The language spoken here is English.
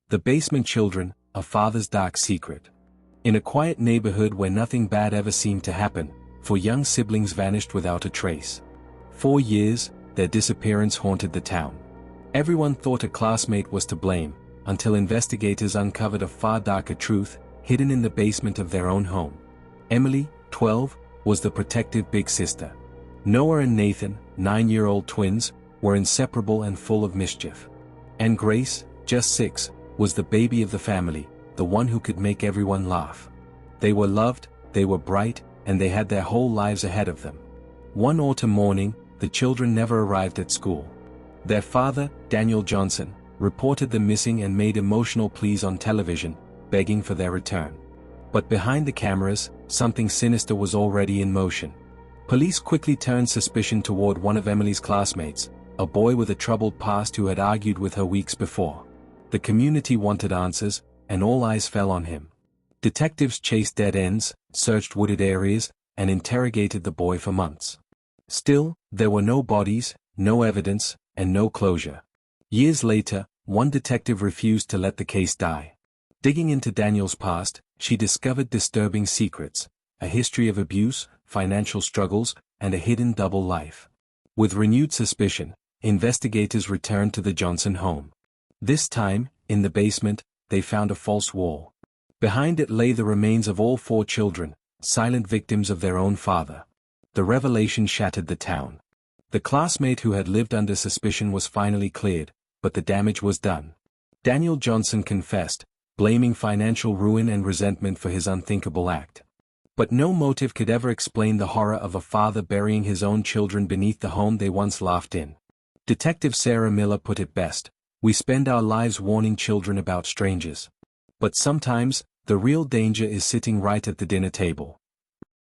The Basement Children, A Father's Dark Secret. In a quiet neighborhood where nothing bad ever seemed to happen, 4 young siblings vanished without a trace. 4 years, their disappearance haunted the town. Everyone thought a classmate was to blame, until investigators uncovered a far darker truth, hidden in the basement of their own home. Emily, 12, was the protective big sister. Noah and Nathan, 9-year-old twins, were inseparable and full of mischief. And Grace, just 6, was the baby of the family, the one who could make everyone laugh. They were loved, they were bright, and they had their whole lives ahead of them. One autumn morning, the children never arrived at school. Their father, Daniel Johnson, reported them missing and made emotional pleas on television, begging for their return. But behind the cameras, something sinister was already in motion. Police quickly turned suspicion toward one of Emily's classmates, a boy with a troubled past who had argued with her weeks before. The community wanted answers, and all eyes fell on him. Detectives chased dead ends, searched wooded areas, and interrogated the boy for months. Still, there were no bodies, no evidence, and no closure. Years later, one detective refused to let the case die. Digging into Daniel's past, she discovered disturbing secrets, a history of abuse, financial struggles, and a hidden double life. With renewed suspicion, investigators returned to the Johnson home. This time, in the basement, they found a false wall. Behind it lay the remains of all 4 children, silent victims of their own father. The revelation shattered the town. The classmate who had lived under suspicion was finally cleared, but the damage was done. Daniel Johnson confessed, blaming financial ruin and resentment for his unthinkable act. But no motive could ever explain the horror of a father burying his own children beneath the home they once laughed in. Detective Sarah Miller put it best: "We spend our lives warning children about strangers. But sometimes, the real danger is sitting right at the dinner table."